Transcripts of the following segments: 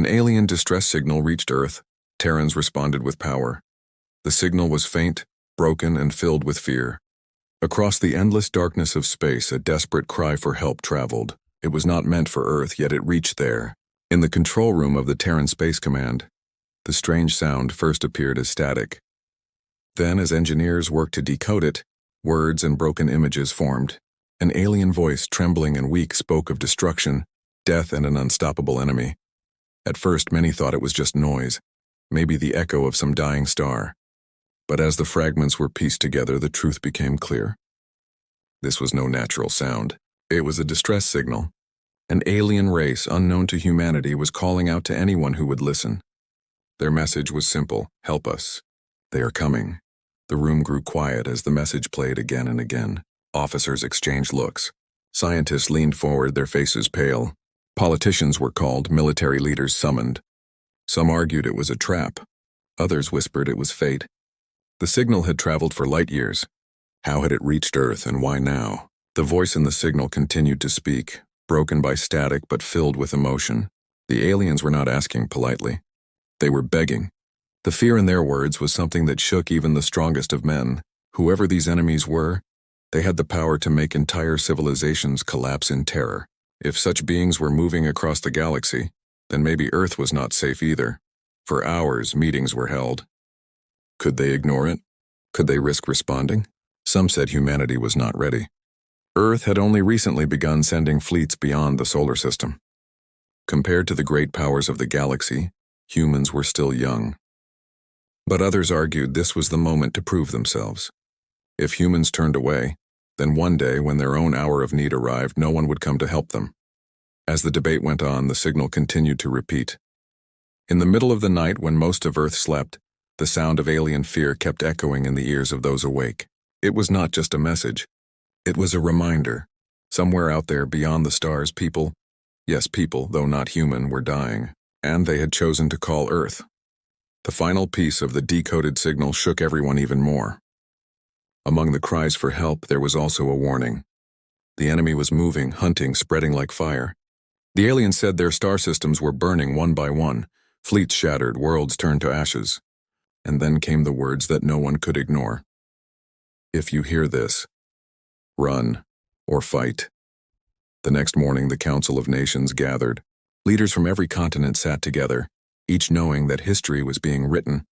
An alien distress signal reached Earth. Terrans responded with power. The signal was faint, broken, and filled with fear. Across the endless darkness of space, a desperate cry for help traveled. It was not meant for Earth, yet it reached there. In the control room of the Terran Space Command, the strange sound first appeared as static. Then, as engineers worked to decode it, words and broken images formed. An alien voice, trembling and weak, spoke of destruction, death, and an unstoppable enemy. At first, many thought it was just noise, maybe the echo of some dying star. But as the fragments were pieced together, the truth became clear. This was no natural sound. It was a distress signal. An alien race unknown to humanity was calling out to anyone who would listen. Their message was simple: help us. They are coming. The room grew quiet as the message played again and again. Officers exchanged looks. Scientists leaned forward, their faces pale. Politicians were called, military leaders summoned. Some argued it was a trap. Others whispered it was fate. The signal had traveled for light years. How had it reached Earth, and why now? The voice in the signal continued to speak, broken by static but filled with emotion. The aliens were not asking politely. They were begging. The fear in their words was something that shook even the strongest of men. Whoever these enemies were, they had the power to make entire civilizations collapse in terror. If such beings were moving across the galaxy, then maybe Earth was not safe either. For hours, meetings were held. Could they ignore it? Could they risk responding? Some said humanity was not ready. Earth had only recently begun sending fleets beyond the solar system. Compared to the great powers of the galaxy, humans were still young. But others argued this was the moment to prove themselves. If humans turned away, then one day, when their own hour of need arrived, no one would come to help them. As the debate went on, the signal continued to repeat. In the middle of the night, when most of Earth slept, the sound of alien fear kept echoing in the ears of those awake. It was not just a message. It was a reminder. Somewhere out there beyond the stars, people, yes, people, though not human, were dying, and they had chosen to call Earth. The final piece of the decoded signal shook everyone even more. Among the cries for help, there was also a warning. The enemy was moving, hunting, spreading like fire. The aliens said their star systems were burning one by one, fleets shattered, worlds turned to ashes. And then came the words that no one could ignore. If you hear this, run or fight. The next morning, the Council of Nations gathered. Leaders from every continent sat together, each knowing that history was being written.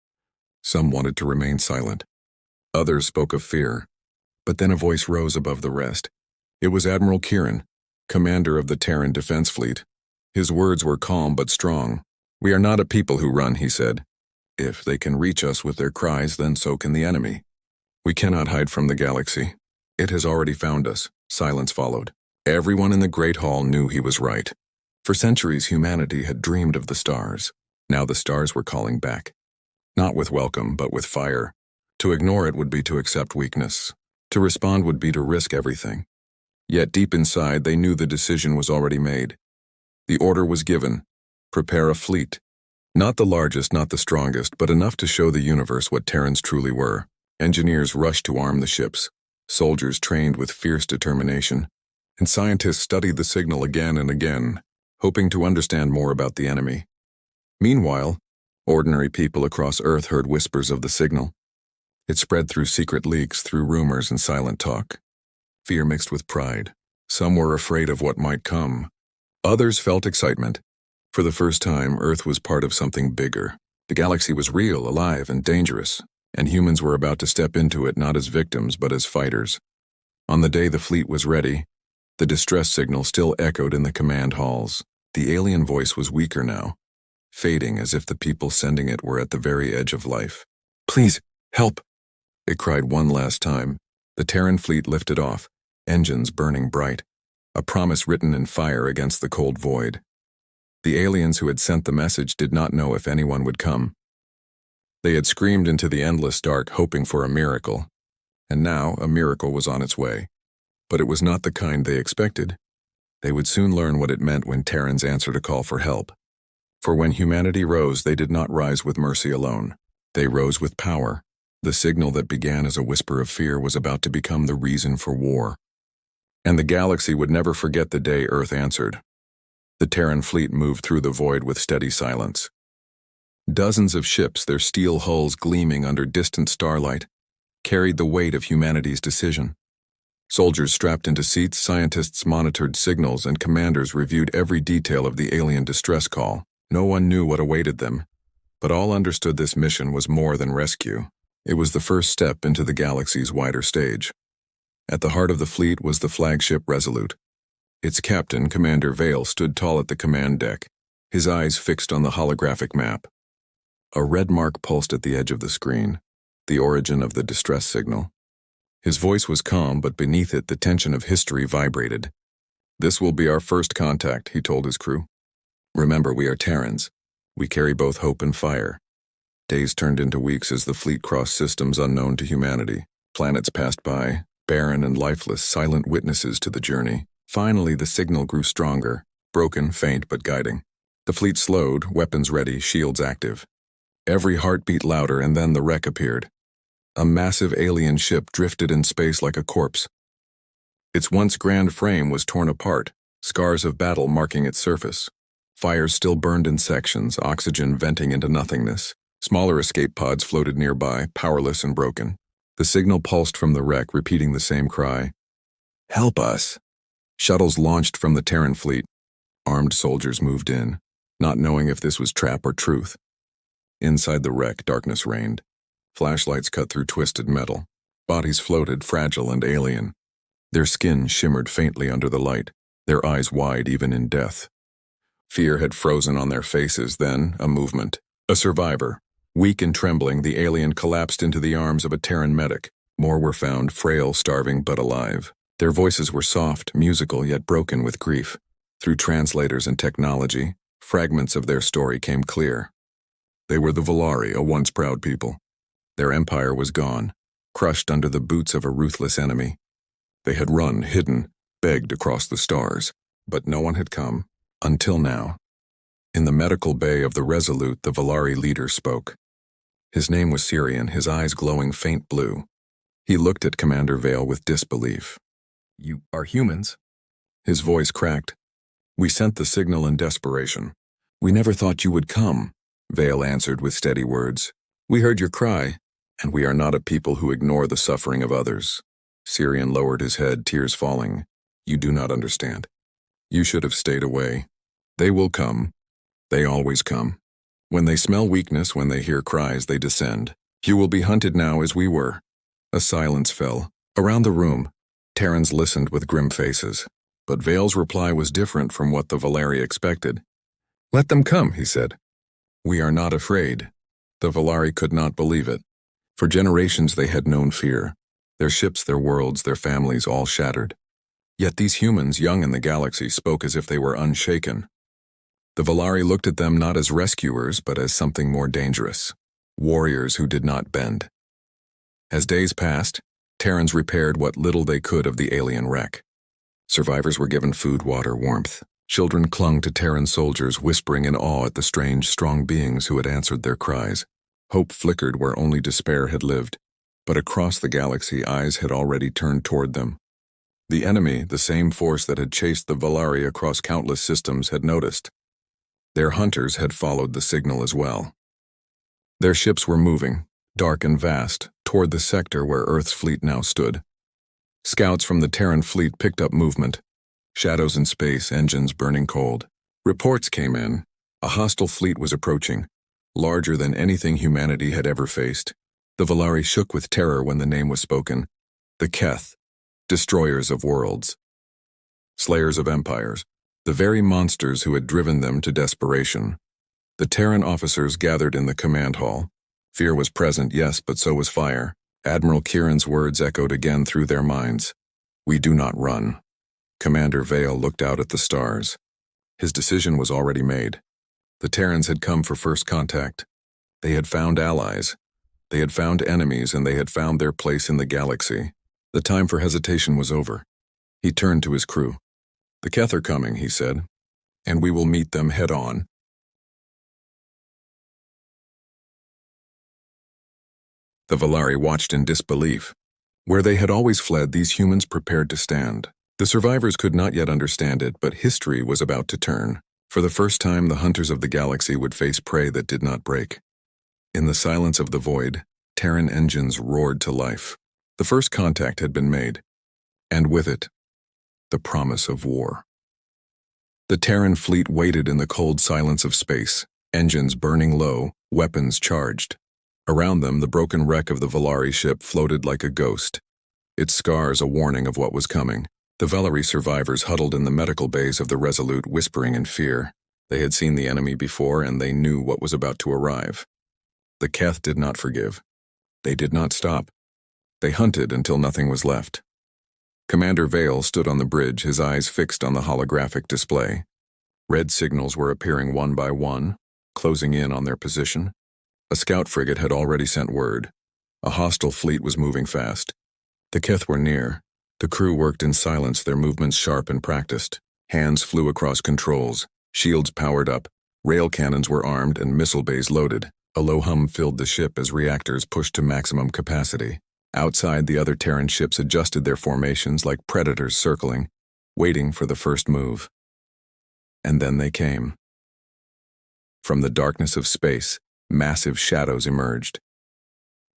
Some wanted to remain silent. Others spoke of fear. But then a voice rose above the rest. It was Admiral Kieran, commander of the Terran Defense Fleet. His words were calm but strong. "We are not a people who run," he said. "If they can reach us with their cries, then so can the enemy. We cannot hide from the galaxy. It has already found us." Silence followed. Everyone in the Great Hall knew he was right. For centuries, humanity had dreamed of the stars. Now the stars were calling back. Not with welcome, but with fire. To ignore it would be to accept weakness. To respond would be to risk everything. Yet deep inside, they knew the decision was already made. The order was given. Prepare a fleet. Not the largest, not the strongest, but enough to show the universe what Terrans truly were. Engineers rushed to arm the ships. Soldiers trained with fierce determination. And scientists studied the signal again and again, hoping to understand more about the enemy. Meanwhile, ordinary people across Earth heard whispers of the signal. It spread through secret leaks, through rumors and silent talk. Fear mixed with pride. Some were afraid of what might come. Others felt excitement. For the first time, Earth was part of something bigger. The galaxy was real, alive, and dangerous, and humans were about to step into it not as victims but as fighters. On the day the fleet was ready, the distress signal still echoed in the command halls. The alien voice was weaker now, fading as if the people sending it were at the very edge of life. "Please, help!" it cried one last time. The Terran fleet lifted off, engines burning bright, a promise written in fire against the cold void. The aliens who had sent the message did not know if anyone would come. They had screamed into the endless dark, hoping for a miracle. And now a miracle was on its way. But it was not the kind they expected. They would soon learn what it meant when Terrans answered a call for help. For when humanity rose, they did not rise with mercy alone. They rose with power. The signal that began as a whisper of fear was about to become the reason for war. And the galaxy would never forget the day Earth answered. The Terran fleet moved through the void with steady silence. Dozens of ships, their steel hulls gleaming under distant starlight, carried the weight of humanity's decision. Soldiers strapped into seats, scientists monitored signals, and commanders reviewed every detail of the alien distress call. No one knew what awaited them, but all understood this mission was more than rescue. It was the first step into the galaxy's wider stage. At the heart of the fleet was the flagship Resolute. Its captain, Commander Vale, stood tall at the command deck, his eyes fixed on the holographic map. A red mark pulsed at the edge of the screen, the origin of the distress signal. His voice was calm, but beneath it the tension of history vibrated. "This will be our first contact," he told his crew. "Remember, we are Terrans. We carry both hope and fire." Days turned into weeks as the fleet crossed systems unknown to humanity. Planets passed by, barren and lifeless, silent witnesses to the journey. Finally, the signal grew stronger, broken, faint, but guiding. The fleet slowed, weapons ready, shields active. Every heart beat louder, and then the wreck appeared. A massive alien ship drifted in space like a corpse. Its once grand frame was torn apart, scars of battle marking its surface. Fires still burned in sections, oxygen venting into nothingness. Smaller escape pods floated nearby, powerless and broken. The signal pulsed from the wreck, repeating the same cry. "Help us!" Shuttles launched from the Terran fleet. Armed soldiers moved in, not knowing if this was trap or truth. Inside the wreck, darkness reigned. Flashlights cut through twisted metal. Bodies floated, fragile and alien. Their skin shimmered faintly under the light, their eyes wide even in death. Fear had frozen on their faces, then a movement. A survivor. Weak and trembling, the alien collapsed into the arms of a Terran medic. More were found, frail, starving, but alive. Their voices were soft, musical, yet broken with grief. Through translators and technology, fragments of their story came clear. They were the Volari, a once proud people. Their empire was gone, crushed under the boots of a ruthless enemy. They had run, hidden, begged across the stars, but no one had come, until now. In the medical bay of the Resolute, the Volari leader spoke. His name was Syrian, his eyes glowing faint blue. He looked at Commander Vale with disbelief. "You are humans?" His voice cracked. "We sent the signal in desperation. We never thought you would come," Vale answered with steady words. "We heard your cry, and we are not a people who ignore the suffering of others." Syrian lowered his head, tears falling. "You do not understand. You should have stayed away. They will come. They always come. When they smell weakness, when they hear cries, they descend. You will be hunted now as we were." A silence fell. Around the room, Terrans listened with grim faces. But Vale's reply was different from what the Volari expected. "Let them come," he said. "We are not afraid." The Volari could not believe it. For generations they had known fear. Their ships, their worlds, their families all shattered. Yet these humans, young in the galaxy, spoke as if they were unshaken. The Volari looked at them not as rescuers, but as something more dangerous. Warriors who did not bend. As days passed, Terrans repaired what little they could of the alien wreck. Survivors were given food, water, warmth. Children clung to Terran soldiers, whispering in awe at the strange, strong beings who had answered their cries. Hope flickered where only despair had lived. But across the galaxy, eyes had already turned toward them. The enemy, the same force that had chased the Volari across countless systems, had noticed. Their hunters had followed the signal as well. Their ships were moving, dark and vast, toward the sector where Earth's fleet now stood. Scouts from the Terran fleet picked up movement. Shadows in space, engines burning cold. Reports came in. A hostile fleet was approaching, larger than anything humanity had ever faced. The Volari shook with terror when the name was spoken. The Keth, destroyers of worlds. Slayers of empires, the very monsters who had driven them to desperation. The Terran officers gathered in the command hall. Fear was present, yes, but so was fire. Admiral Kieran's words echoed again through their minds. "We do not run." Commander Vale looked out at the stars. His decision was already made. The Terrans had come for first contact. They had found allies. They had found enemies, and they had found their place in the galaxy. The time for hesitation was over. He turned to his crew. "The Keth are coming," he said, "and we will meet them head-on." The Volari watched in disbelief. Where they had always fled, these humans prepared to stand. The survivors could not yet understand it, but history was about to turn. For the first time, the hunters of the galaxy would face prey that did not break. In the silence of the void, Terran engines roared to life. The first contact had been made, and with it, the promise of war. The Terran fleet waited in the cold silence of space, engines burning low, weapons charged. Around them, the broken wreck of the Valari ship floated like a ghost, its scars a warning of what was coming. The Valari survivors huddled in the medical bays of the Resolute, whispering in fear. They had seen the enemy before, and they knew what was about to arrive. The Keth did not forgive. They did not stop. They hunted until nothing was left. Commander Vale stood on the bridge, his eyes fixed on the holographic display. Red signals were appearing one by one, closing in on their position. A scout frigate had already sent word. A hostile fleet was moving fast. The Keth were near. The crew worked in silence, their movements sharp and practiced. Hands flew across controls, shields powered up, rail cannons were armed, and missile bays loaded. A low hum filled the ship as reactors pushed to maximum capacity. Outside, the other Terran ships adjusted their formations like predators circling, waiting for the first move. And then they came. From the darkness of space, massive shadows emerged.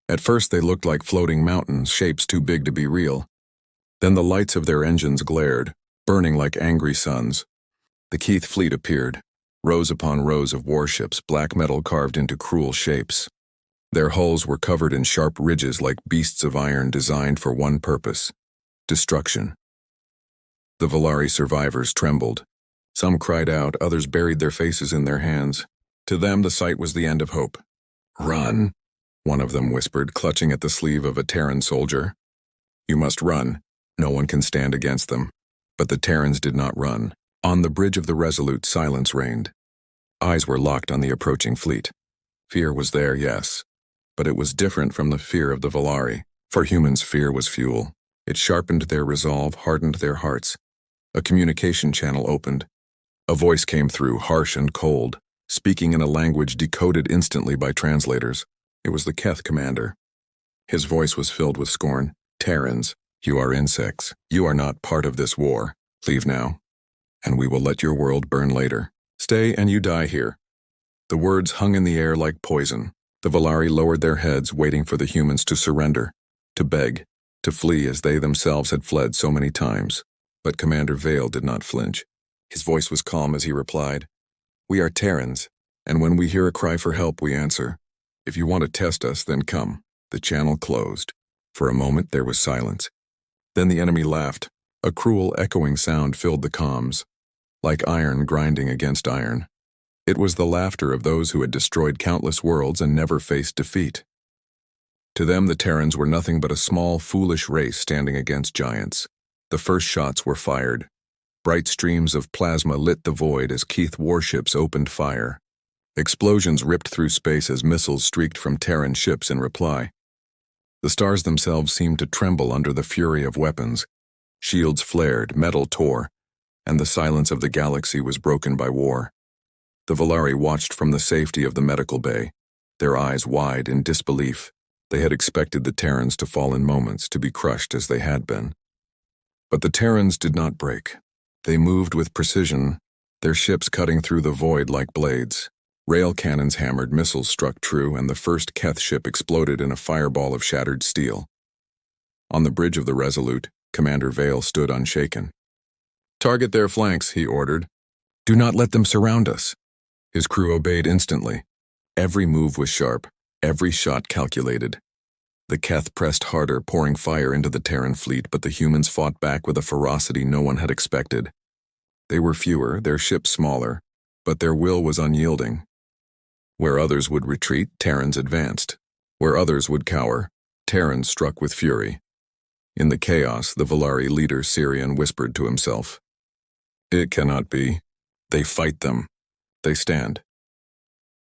At first, they looked like floating mountains, shapes too big to be real. Then the lights of their engines glared, burning like angry suns. The Keth fleet appeared, rows upon rows of warships, black metal carved into cruel shapes. Their hulls were covered in sharp ridges like beasts of iron designed for one purpose: destruction. The Valari survivors trembled. Some cried out, others buried their faces in their hands. To them, the sight was the end of hope. "Run," one of them whispered, clutching at the sleeve of a Terran soldier. "You must run. No one can stand against them." But the Terrans did not run. On the bridge of the Resolute, silence reigned. Eyes were locked on the approaching fleet. Fear was there, yes. But it was different from the fear of the Valari. For humans, fear was fuel. It sharpened their resolve, hardened their hearts. A communication channel opened. A voice came through, harsh and cold, speaking in a language decoded instantly by translators. It was the Keth commander. His voice was filled with scorn. "Terrans, you are insects. You are not part of this war. Leave now, and we will let your world burn later. Stay and you die here." The words hung in the air like poison. The Valari lowered their heads, waiting for the humans to surrender, to beg, to flee as they themselves had fled so many times. But Commander Vale did not flinch. His voice was calm as he replied, "We are Terrans, and when we hear a cry for help, we answer. If you want to test us, then come." The channel closed. For a moment, there was silence. Then the enemy laughed. A cruel, echoing sound filled the comms, like iron grinding against iron. It was the laughter of those who had destroyed countless worlds and never faced defeat. To them, the Terrans were nothing but a small, foolish race standing against giants. The first shots were fired. Bright streams of plasma lit the void as Keth warships opened fire. Explosions ripped through space as missiles streaked from Terran ships in reply. The stars themselves seemed to tremble under the fury of weapons. Shields flared, metal tore, and the silence of the galaxy was broken by war. The Valari watched from the safety of the medical bay, their eyes wide in disbelief. They had expected the Terrans to fall in moments, to be crushed as they had been. But the Terrans did not break. They moved with precision, their ships cutting through the void like blades. Rail cannons hammered, missiles struck true, and the first Keth ship exploded in a fireball of shattered steel. On the bridge of the Resolute, Commander Vale stood unshaken. "Target their flanks," he ordered. "Do not let them surround us." His crew obeyed instantly. Every move was sharp, every shot calculated. The Keth pressed harder, pouring fire into the Terran fleet, but the humans fought back with a ferocity no one had expected. They were fewer, their ships smaller, but their will was unyielding. Where others would retreat, Terrans advanced. Where others would cower, Terrans struck with fury. In the chaos, the Valari leader Sirian whispered to himself, "It cannot be. They fight them. They stand."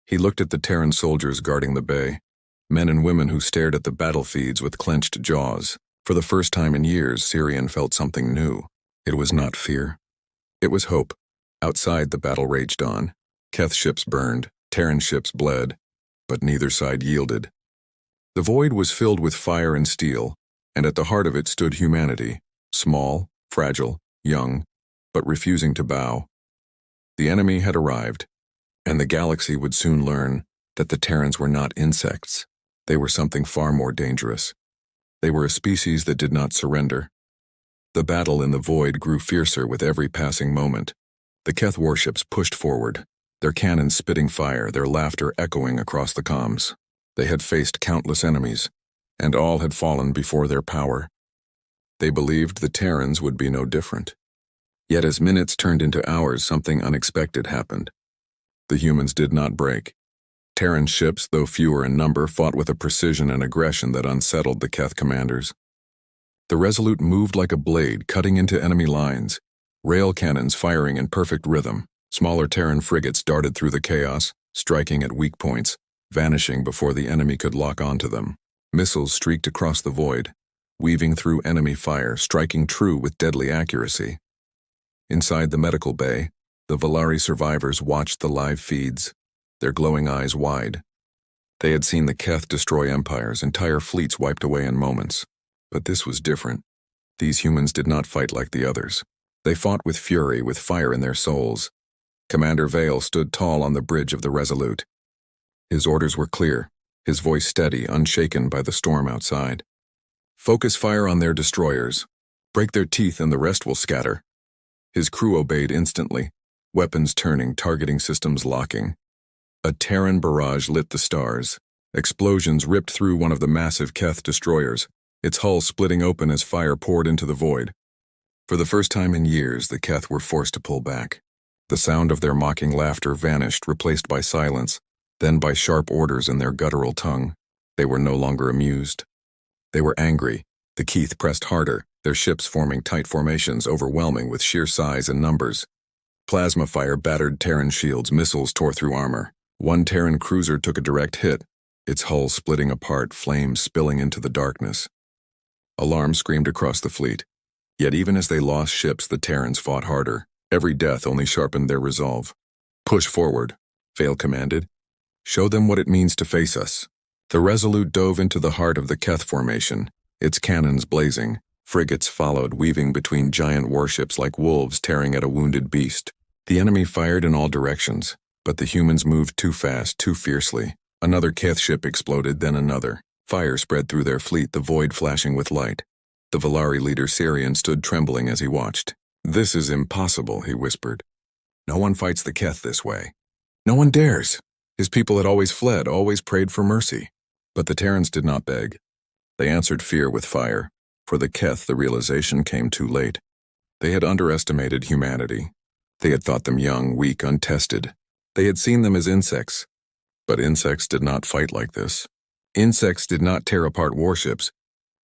He looked at the Terran soldiers guarding the bay, men and women who stared at the battlefields with clenched jaws. For the first time in years, Sirian felt something new. It was not fear. It was hope. Outside, the battle raged on. Keth ships burned, Terran ships bled, but neither side yielded. The void was filled with fire and steel, and at the heart of it stood humanity, small, fragile, young, but refusing to bow. The enemy had arrived, and the galaxy would soon learn that the Terrans were not insects. They were something far more dangerous. They were a species that did not surrender. The battle in the void grew fiercer with every passing moment. The Keth warships pushed forward, their cannons spitting fire, their laughter echoing across the comms. They had faced countless enemies, and all had fallen before their power. They believed the Terrans would be no different. Yet as minutes turned into hours, something unexpected happened. The humans did not break. Terran ships, though fewer in number, fought with a precision and aggression that unsettled the Keth commanders. The Resolute moved like a blade, cutting into enemy lines, rail cannons firing in perfect rhythm. Smaller Terran frigates darted through the chaos, striking at weak points, vanishing before the enemy could lock onto them. Missiles streaked across the void, weaving through enemy fire, striking true with deadly accuracy. Inside the medical bay, the Valari survivors watched the live feeds, their glowing eyes wide. They had seen the Keth destroy empires, entire fleets wiped away in moments. But this was different. These humans did not fight like the others. They fought with fury, with fire in their souls. Commander Vale stood tall on the bridge of the Resolute. His orders were clear, his voice steady, unshaken by the storm outside. Focus fire on their destroyers. Break their teeth and the rest will scatter. His crew obeyed instantly, weapons turning, targeting systems locking. A Terran barrage lit the stars. Explosions ripped through one of the massive Keth destroyers, its hull splitting open as fire poured into the void. For the first time in years, the Keth were forced to pull back. The sound of their mocking laughter vanished, replaced by silence, then by sharp orders in their guttural tongue. They were no longer amused. They were angry. The Keth pressed harder, their ships forming tight formations, overwhelming with sheer size and numbers. Plasma fire battered Terran shields, missiles tore through armor. One Terran cruiser took a direct hit, its hull splitting apart, flames spilling into the darkness. Alarm screamed across the fleet. Yet even as they lost ships, the Terrans fought harder. Every death only sharpened their resolve. Push forward, Vale commanded. Show them what it means to face us. The Resolute dove into the heart of the Keth formation, its cannons blazing. Frigates followed, weaving between giant warships like wolves tearing at a wounded beast. The enemy fired in all directions, but the humans moved too fast, too fiercely. Another Keth ship exploded, then another. Fire spread through their fleet, the void flashing with light. The Valari leader Sirian stood trembling as he watched. "This is impossible," he whispered. "No one fights the Keth this way. No one dares." His people had always fled, always prayed for mercy. But the Terrans did not beg. They answered fear with fire. For the Keth, the realization came too late. They had underestimated humanity. They had thought them young, weak, untested. They had seen them as insects. But insects did not fight like this. Insects did not tear apart warships.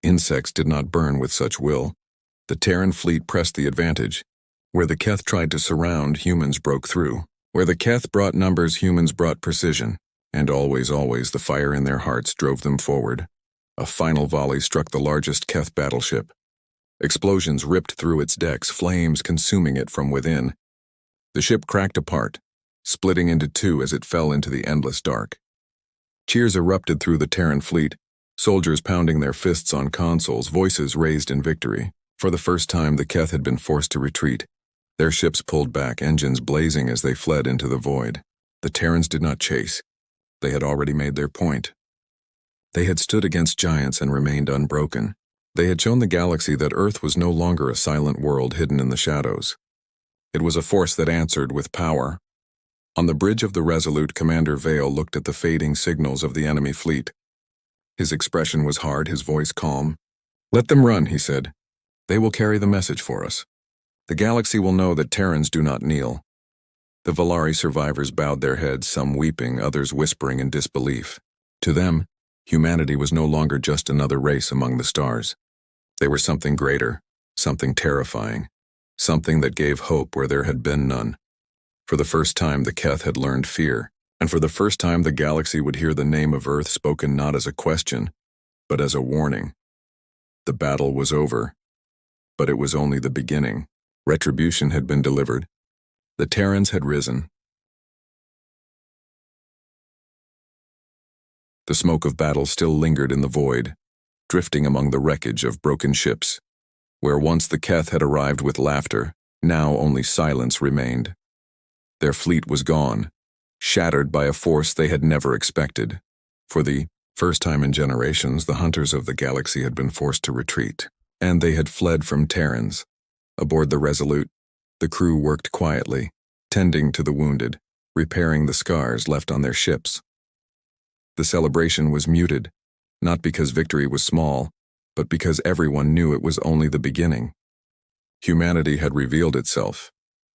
Insects did not burn with such will. The Terran fleet pressed the advantage. Where the Keth tried to surround, humans broke through. Where the Keth brought numbers, humans brought precision. And always, always, the fire in their hearts drove them forward. A final volley struck the largest Keth battleship. Explosions ripped through its decks, flames consuming it from within. The ship cracked apart, splitting into two as it fell into the endless dark. Cheers erupted through the Terran fleet, soldiers pounding their fists on consoles, voices raised in victory. For the first time, the Keth had been forced to retreat. Their ships pulled back, engines blazing as they fled into the void. The Terrans did not chase. They had already made their point. They had stood against giants and remained unbroken. They had shown the galaxy that Earth was no longer a silent world hidden in the shadows. It was a force that answered with power. On the bridge of the Resolute, Commander Vale looked at the fading signals of the enemy fleet. His expression was hard, his voice calm. "Let them run," he said. "They will carry the message for us. The galaxy will know that Terrans do not kneel." The Valari survivors bowed their heads, some weeping, others whispering in disbelief. To them, humanity was no longer just another race among the stars. They were something greater, something terrifying, something that gave hope where there had been none. For the first time, the Keth had learned fear, and for the first time the galaxy would hear the name of Earth spoken not as a question, but as a warning. The battle was over, but it was only the beginning. Retribution had been delivered. The Terrans had risen. The smoke of battle still lingered in the void, drifting among the wreckage of broken ships. Where once the Keth had arrived with laughter, now only silence remained. Their fleet was gone, shattered by a force they had never expected. For the first time in generations, the hunters of the galaxy had been forced to retreat, and they had fled from Terrans. Aboard the Resolute, the crew worked quietly, tending to the wounded, repairing the scars left on their ships. The celebration was muted, not because victory was small, but because everyone knew it was only the beginning. Humanity had revealed itself.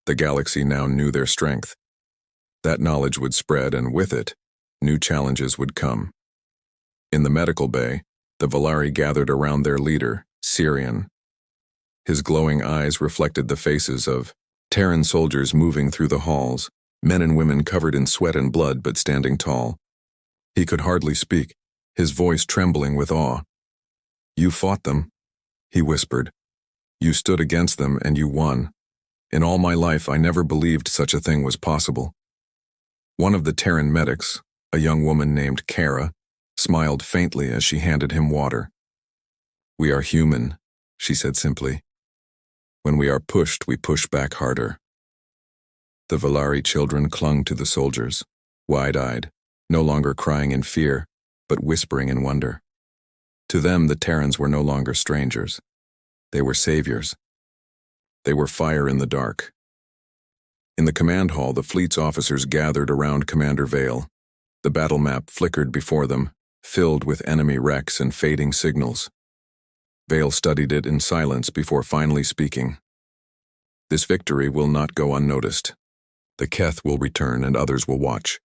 The galaxy now knew their strength. That knowledge would spread, and with it, new challenges would come. In the medical bay, the Valari gathered around their leader, Sirian. His glowing eyes reflected the faces of Terran soldiers moving through the halls, men and women covered in sweat and blood but standing tall. He could hardly speak, his voice trembling with awe. "You fought them," he whispered. "You stood against them and you won. In all my life I never believed such a thing was possible." One of the Terran medics, a young woman named Kara, smiled faintly as she handed him water. "We are human," she said simply. "When we are pushed, we push back harder." The Valari children clung to the soldiers, wide-eyed, no longer crying in fear, but whispering in wonder. To them, the Terrans were no longer strangers. They were saviors. They were fire in the dark. In the command hall, the fleet's officers gathered around Commander Vale. The battle map flickered before them, filled with enemy wrecks and fading signals. Vale studied it in silence before finally speaking. "This victory will not go unnoticed. The Keth will return and others will watch.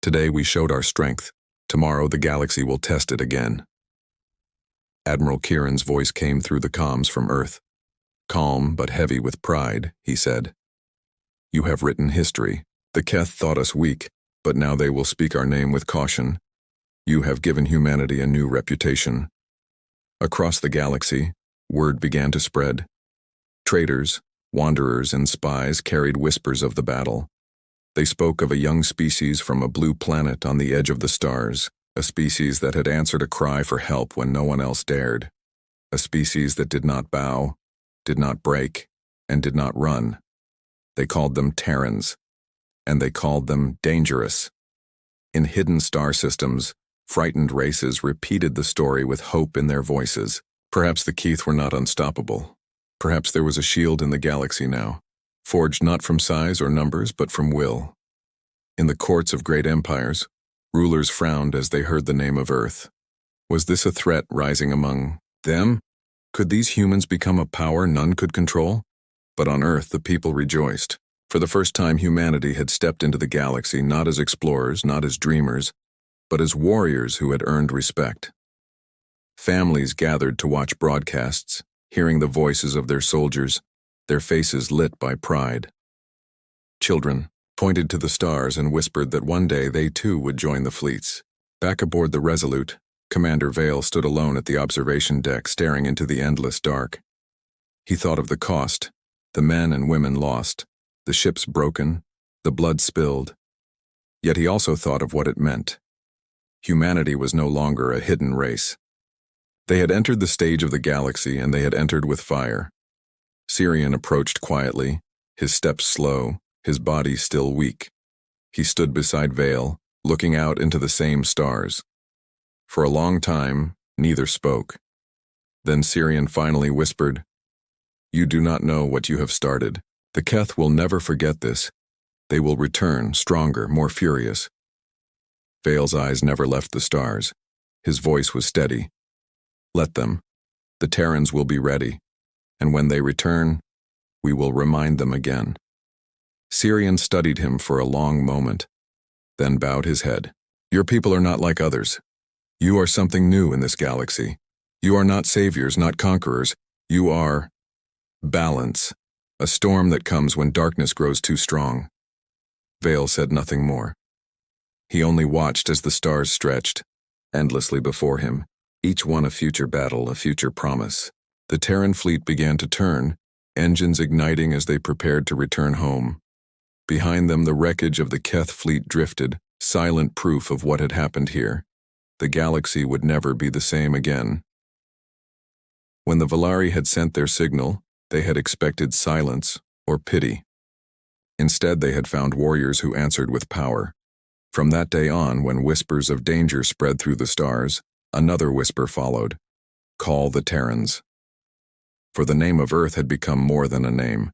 Today we showed our strength. Tomorrow the galaxy will test it again." Admiral Kieran's voice came through the comms from Earth. Calm but heavy with pride, he said, "You have written history. The Keth thought us weak, but now they will speak our name with caution. You have given humanity a new reputation." Across the galaxy, word began to spread. Traders, wanderers, and spies carried whispers of the battle. They spoke of a young species from a blue planet on the edge of the stars, a species that had answered a cry for help when no one else dared, a species that did not bow, did not break, and did not run. They called them Terrans, and they called them dangerous. In hidden star systems, frightened races repeated the story with hope in their voices. Perhaps the Keith were not unstoppable. Perhaps there was a shield in the galaxy now, forged not from size or numbers but from will. In the courts of great empires, rulers frowned as they heard the name of Earth. Was this a threat rising among them? Could these humans become a power none could control? But on Earth the people rejoiced. For the first time humanity had stepped into the galaxy not as explorers, not as dreamers, but as warriors who had earned respect. Families gathered to watch broadcasts, hearing the voices of their soldiers, their faces lit by pride. Children pointed to the stars and whispered that one day they too would join the fleets. Back aboard the Resolute, Commander Vale stood alone at the observation deck staring into the endless dark. He thought of the cost, the men and women lost, the ships broken, the blood spilled. Yet he also thought of what it meant. Humanity was no longer a hidden race. They had entered the stage of the galaxy, and they had entered with fire. Sirian approached quietly, his steps slow, his body still weak. He stood beside Vale, looking out into the same stars. For a long time, neither spoke. Then Sirian finally whispered, "You do not know what you have started. The Keth will never forget this. They will return, stronger, more furious." Vale's eyes never left the stars. His voice was steady. "Let them. The Terrans will be ready. And when they return, we will remind them again." Sirian studied him for a long moment, then bowed his head. "Your people are not like others. You are something new in this galaxy. You are not saviors, not conquerors. You are balance, a storm that comes when darkness grows too strong." Vale said nothing more. He only watched as the stars stretched, endlessly before him, each one a future battle, a future promise. The Terran fleet began to turn, engines igniting as they prepared to return home. Behind them, the wreckage of the Keth fleet drifted, silent proof of what had happened here. The galaxy would never be the same again. When the Valari had sent their signal, they had expected silence or pity. Instead, they had found warriors who answered with power. From that day on, when whispers of danger spread through the stars, another whisper followed. Call the Terrans. For the name of Earth had become more than a name.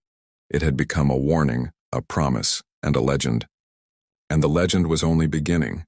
It had become a warning, a promise, and a legend. And the legend was only beginning.